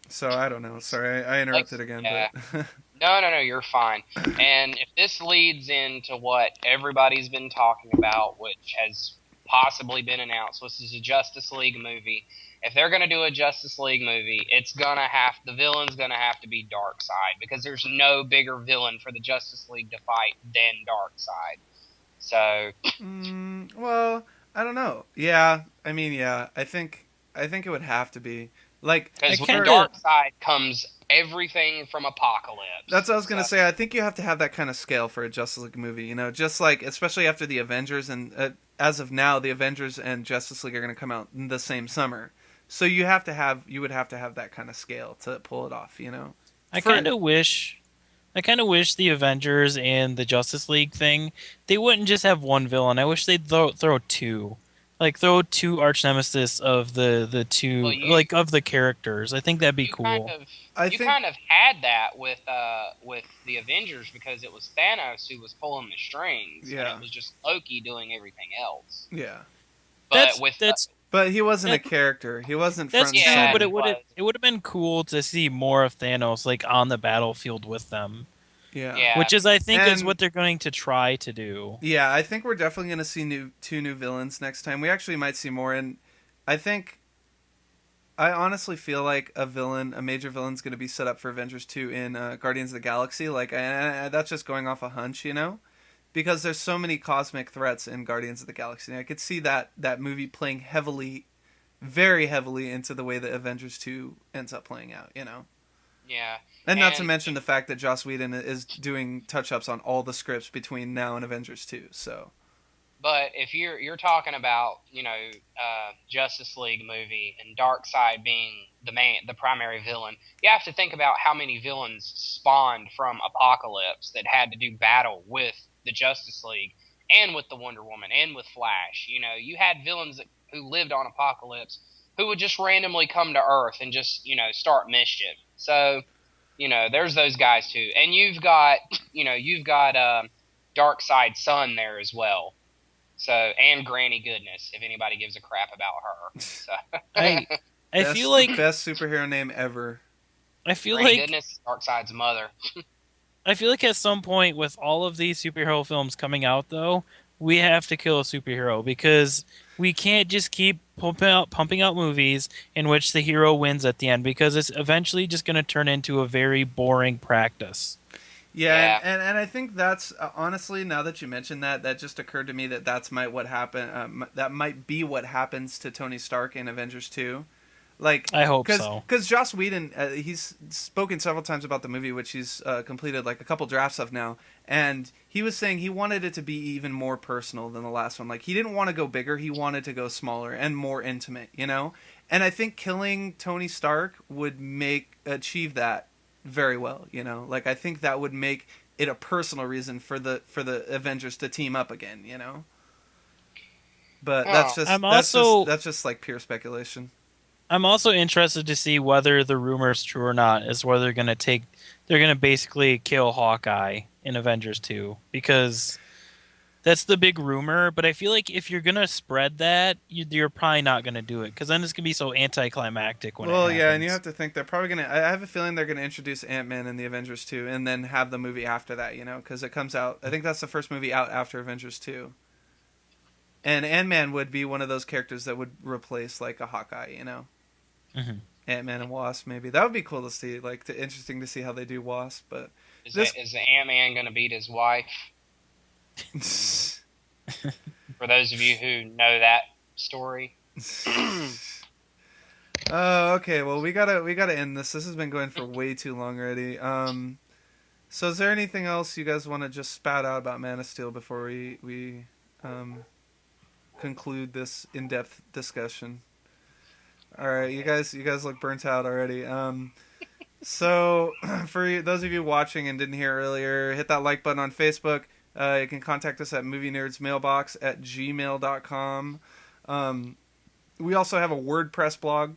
So I don't know. Sorry, I interrupted again. But No, you're fine. And if this leads into what everybody's been talking about, which has possibly been announced, which is a Justice League movie, if they're going to do a Justice League movie, the villain's going to have to be Darkseid, because there's no bigger villain for the Justice League to fight than Darkseid. So, well, I don't know. Yeah, I mean, yeah, I think it would have to be like, because with Darkseid comes everything from Apocalypse. That's what I was gonna say. I think you have to have that kind of scale for a Justice League movie. You know, just like especially after the Avengers, and as of now, the Avengers and Justice League are gonna come out in the same summer. So you would have to have that kind of scale to pull it off. You know, I kind of wish the Avengers and the Justice League thing, they wouldn't just have one villain. I wish they'd throw two. Like, throw two arch nemesis of the two, of the characters. I think that'd be cool. Kind of had that with the Avengers, because it was Thanos who was pulling the strings. Yeah. And it was just Loki doing everything else. Yeah. But he wasn't a character. He wasn't front and center. But it would have been cool to see more of Thanos, like, on the battlefield with them. Yeah. Which is, I think, is what they're going to try to do. Yeah, I think we're definitely going to see two new villains next time. We actually might see more, and I honestly feel like a major villain's going to be set up for Avengers 2 in Guardians of the Galaxy. Like, that's just going off a hunch, you know? Because there's so many cosmic threats in Guardians of the Galaxy. And I could see that movie playing very heavily into the way that Avengers 2 ends up playing out, you know? Yeah. And not to mention the fact that Joss Whedon is doing touch-ups on all the scripts between now and Avengers 2, so. But if you're talking about, Justice League movie and Darkseid being the primary villain, you have to think about how many villains spawned from Apocalypse that had to do battle with the Justice League and with the Wonder Woman and with Flash. You know, you had villains who lived on Apocalypse who would just randomly come to Earth and just, start mischief. So, there's those guys too. And you've got Darkseid's son there as well. So, and Granny Goodness, if anybody gives a crap about her. So. I feel like best superhero name ever. I feel Granny like Goodness, Darkseid's mother. I feel like at some point with all of these superhero films coming out, though, we have to kill a superhero, because we can't just keep pumping out movies in which the hero wins at the end, because it's eventually just going to turn into a very boring practice. Yeah. And I think that's honestly, now that you mentioned that just occurred to me that that might be what happens to Tony Stark in Avengers 2. Like, I hope so. Because Joss Whedon, he's spoken several times about the movie, which he's completed like a couple drafts of now, and he was saying he wanted it to be even more personal than the last one. Like, he didn't want to go bigger, he wanted to go smaller and more intimate, you know? And I think killing Tony Stark would achieve that very well, you know? Like, I think that would make it a personal reason for the Avengers to team up again, you know? But that's just like pure speculation. I'm also interested to see whether the rumor's true or not, is whether they're going to basically kill Hawkeye in Avengers 2, because that's the big rumor. But I feel like if you're going to spread that, you're probably not going to do it, because then it's going to be so anticlimactic when it happens. Yeah, and you have to think they're probably going to... I have a feeling they're going to introduce Ant-Man in the Avengers 2 and then have the movie after that, you know, because it comes out... I think that's the first movie out after Avengers 2. And Ant-Man would be one of those characters that would replace, like, a Hawkeye, you know? Mm-hmm. Ant-Man and Wasp, maybe. That would be cool to see. Like, interesting to see how they do Wasp, but... Is the Ant-Man going to beat his wife? For those of you who know that story. Okay, well, we gotta end this. This has been going for way too long already. So is there anything else you guys want to just spout out about Man of Steel before we conclude this in-depth discussion? All right, you guys look burnt out already. So for those of you watching and didn't hear earlier, hit that like button on Facebook. You can contact us at movienerdsmailbox@gmail.com. We also have a WordPress blog,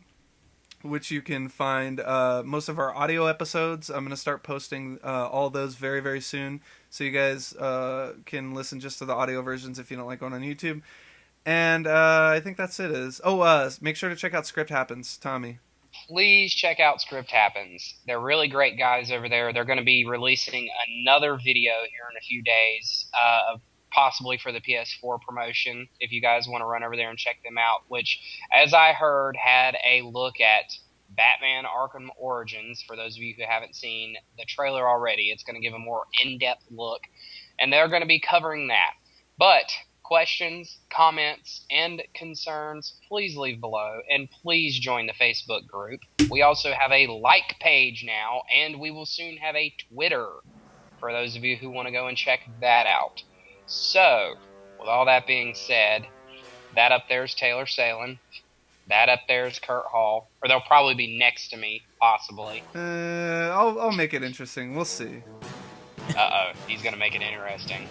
which you can find most of our audio episodes. I'm going to start posting all those very, very soon, so you guys can listen just to the audio versions if you don't like going on YouTube. And I think that's it. Make sure to check out Scripthappens, Tommy. Please check out Scripthappens. They're really great guys over there. They're going to be releasing another video here in a few days of possibly for the PS4 promotion, if you guys want to run over there and check them out, which, as I heard, had a look at Batman Arkham Origins. For those of you who haven't seen the trailer already, it's going to give a more in-depth look, and they're going to be covering that. But questions, comments, and concerns, please leave below, and please join the Facebook group. We also have a like page now, and we will soon have a Twitter for those of you who want to go and check that out. So, with all that being said, that up there is Taylor Salen. That up there is Kurt Hall. Or they'll probably be next to me, possibly. I'll make it interesting. We'll see. Uh-oh, he's going to make it interesting.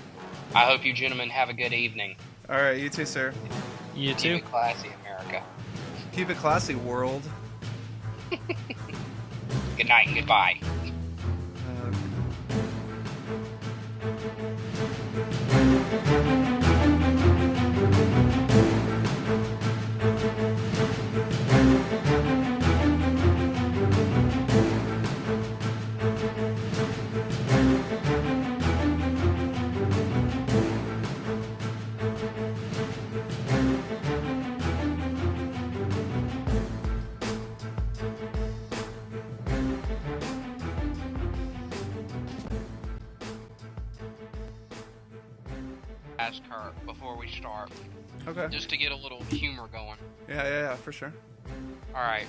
I hope you gentlemen have a good evening. All right, you too, sir. You too. Keep it classy, America. Keep it classy, world. Good night and goodbye. Ask her before we start. Okay. Just to get a little humor going. Yeah, for sure. Alright.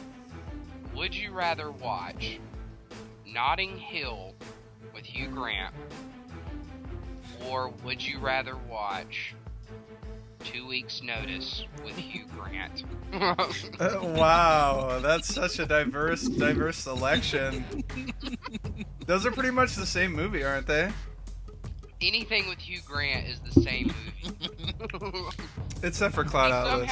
Would you rather watch Notting Hill with Hugh Grant, or would you rather watch 2 Weeks Notice with Hugh Grant? Wow, that's such a diverse selection. Those are pretty much the same movie, aren't they? Anything with Hugh Grant is the same movie. Except for Cloud Atlas.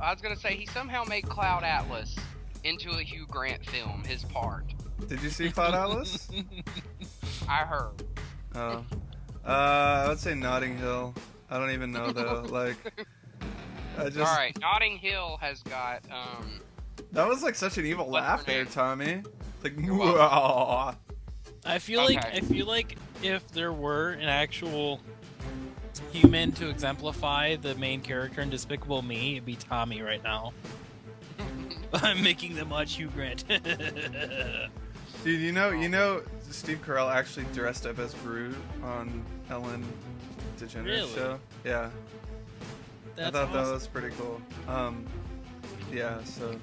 I was gonna say, he somehow made Cloud Atlas into a Hugh Grant film, his part. Did you see Cloud Atlas? I heard. Oh. I would say Notting Hill. I don't even know though. Like, I just. Alright, Notting Hill has got, That was like such an evil laugh there, Tommy. Like, I feel like if there were an actual human to exemplify the main character in Despicable Me, it'd be Tommy right now. I'm making them watch Hugh Grant. Dude, you know, Steve Carell actually dressed up as Groot on Ellen DeGeneres' show. Yeah, That's I thought awesome. that was pretty cool. Yeah, so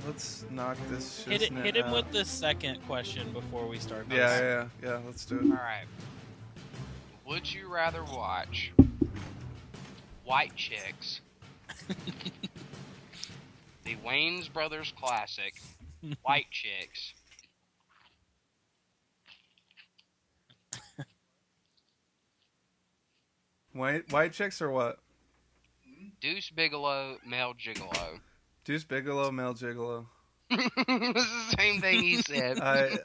let's knock this shit Hit him with the second question before we start. Yeah, let's do it. alright. Would you rather watch White Chicks, the Wayans Brothers classic, White Chicks, White chicks or what? Deuce Bigelow, Male Gigolo? Deuce Bigelow, Male Gigolo. This is the same thing he said. I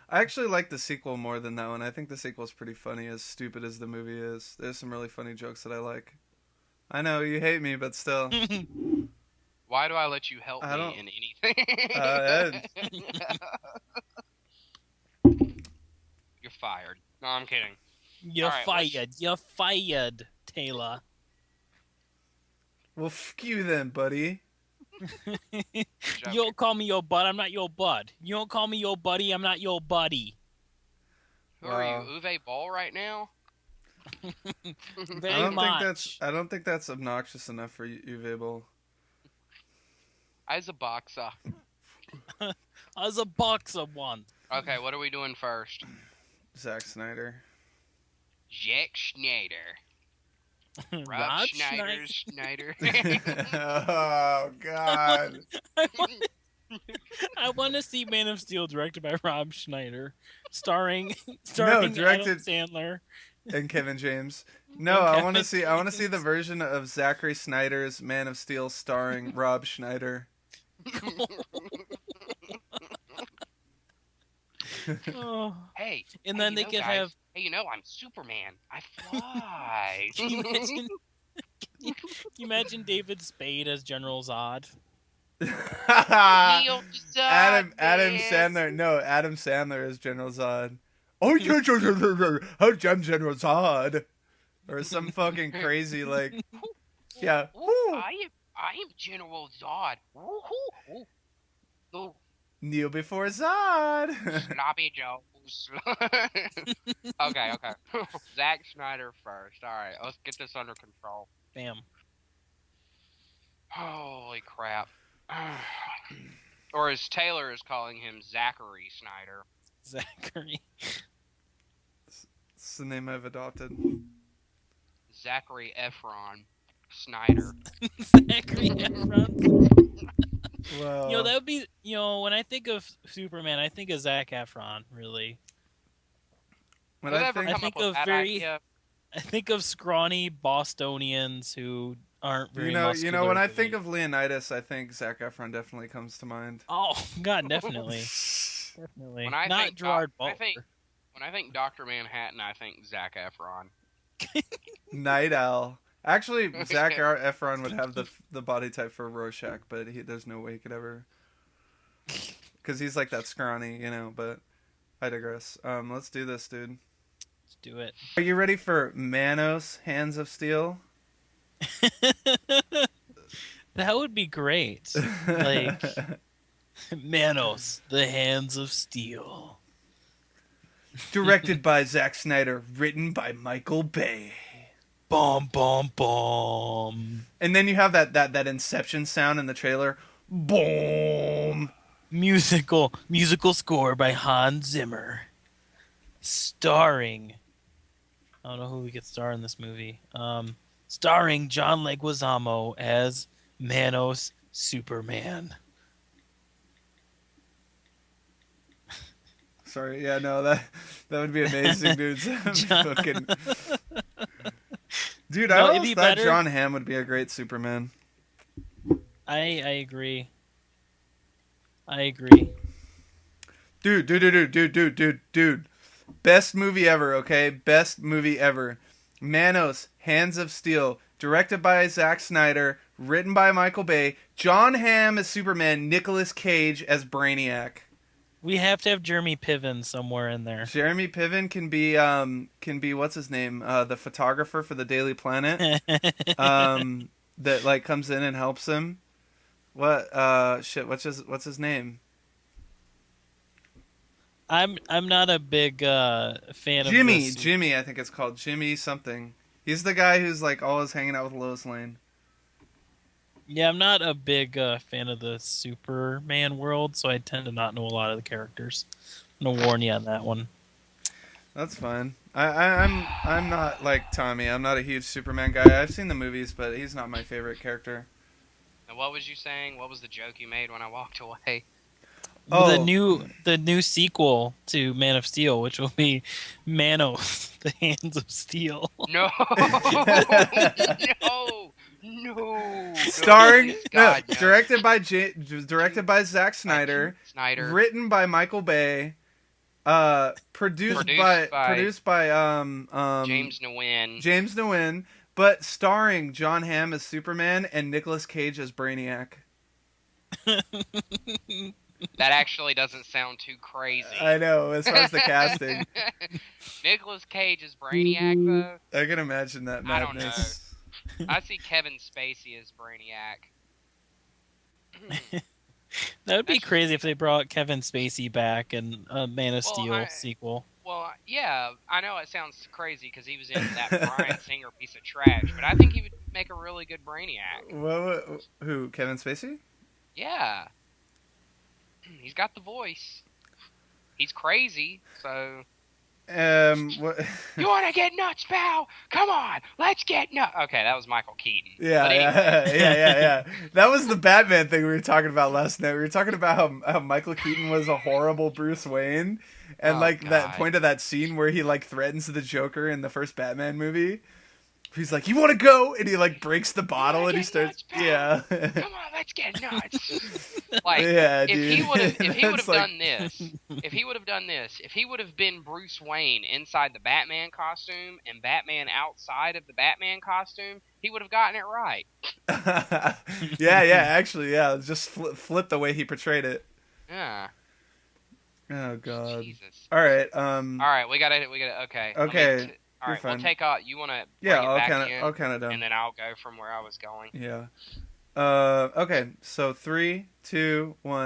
actually like the sequel more than that one. I think the sequel's pretty funny, as stupid as the movie is. There's some really funny jokes that I like. I know, you hate me, but still. Why do I let you help me in anything? You're fired. No, I'm kidding. You're Alright, fired. You're fired, Taylor. Well, f you then, buddy. You don't call me your bud, I'm not your bud. You don't call me your buddy, I'm not your buddy. Who are you, Uwe Boll right now? Very much. I don't think that's obnoxious enough for you, Uwe. I's a boxer. I was a boxer once. Okay, what are we doing first? Zack Snyder. Zack Snyder. Rob Schneider's Snyder. Oh, God. I want to see Man of Steel directed by Rob Schneider, starring directed Adam Sandler and Kevin James. No, I want to see the version of Zachary Snyder's Man of Steel starring Rob Schneider. Oh. Hey, and then they could guys, have. Hey, I'm Superman. I fly. Can you imagine David Spade as General Zod? Adam Sandler. No, Adam Sandler is General Zod. Oh, General Zod, or some fucking crazy like, yeah. I am General Zod. Kneel before Zod. Sloppy Joes. Okay. Zack Snyder first. All right, let's get this under control. Bam. Holy crap. Or as Taylor is calling him, Zachary Snyder. Zachary. It's the name I've adopted. Zachary Efron Snyder. Zachary Efron. Well, That would be, when I think of Superman, I think of Zac Efron, really. when I think of scrawny Bostonians who aren't very muscular. when I think of Leonidas, I think Zac Efron definitely comes to mind. Oh God, definitely. Definitely. When I Not think Gerard Butler. When I think Dr. Manhattan, I think Zac Efron. Night Owl. Actually, Zac Efron would have the body type for Rorschach, but there's no way he could ever, because he's like that scrawny, But I digress. Let's do this, dude. Let's do it. Are you ready for Manos, Hands of Steel? That would be great. Like Manos, the Hands of Steel. Directed by Zack Snyder, written by Michael Bay. Bomb, bomb, bomb. And then you have that Inception sound in the trailer. Boom. Musical score by Hans Zimmer. Starring, I don't know who we could star in this movie. Starring John Leguizamo as Manos Superman. Sorry, yeah, no, that would be amazing, dude. Fucking... Dude, I always thought John Hamm would be a great Superman. I agree. Dude. Best movie ever, okay? Best movie ever. Manos, Hands of Steel, directed by Zack Snyder, written by Michael Bay. John Hamm as Superman, Nicolas Cage as Brainiac. We have to have Jeremy Piven somewhere in there. Jeremy Piven can be what's his name? The photographer for the Daily Planet. That like comes in and helps him. What's his name? I'm not a big fan of Jimmy, I think it's called Jimmy something. He's the guy who's like always hanging out with Lois Lane. Yeah, I'm not a big fan of the Superman world, so I tend to not know a lot of the characters. I'm gonna warn you on that one. That's fine. I'm not like Tommy. I'm not a huge Superman guy. I've seen the movies, but he's not my favorite character. And what was you saying? What was the joke you made when I walked away? Oh, the new sequel to Man of Steel, which will be Manos, the Hands of Steel. No. No. Starring, God, no. directed by Zack Snyder, written by Michael Bay, produced by James Nguyen. James Nguyen, but starring John Hamm as Superman and Nicolas Cage as Brainiac. That actually doesn't sound too crazy. I know, as far as the casting. Nicolas Cage as Brainiac, though? I can imagine that madness. I don't know. I see Kevin Spacey as Brainiac. That would be crazy if they brought Kevin Spacey back in a Man of Steel sequel. Well, yeah, I know it sounds crazy because he was in that Bryan Singer piece of trash, but I think he would make a really good Brainiac. Who, Kevin Spacey? Yeah. He's got the voice. He's crazy, so... What? You want to get nuts, pal? Come on, let's get nuts. Okay, that was Michael Keaton. Yeah. That was the Batman thing we were talking about last night. We were talking about how Michael Keaton was a horrible Bruce Wayne, and that point of that scene where he like threatens the Joker in the first Batman movie. He's like, "You want to go?" And he like breaks the bottle and he starts. Nuts, yeah. Come on, let's get nuts. Like, yeah, if dude. he would have done this, if he would have been Bruce Wayne inside the Batman costume and Batman outside of the Batman costume, he would have gotten it right. yeah. Actually, yeah. Just flip the way he portrayed it. Yeah. Oh God. Jesus. All right. All right, we got it. Okay. Okay. All right, fine. we'll take off. You want to Yeah, bring it back in, I'll count it down. and then I'll go from where I was going. Yeah. Okay. So 3, 2, 1.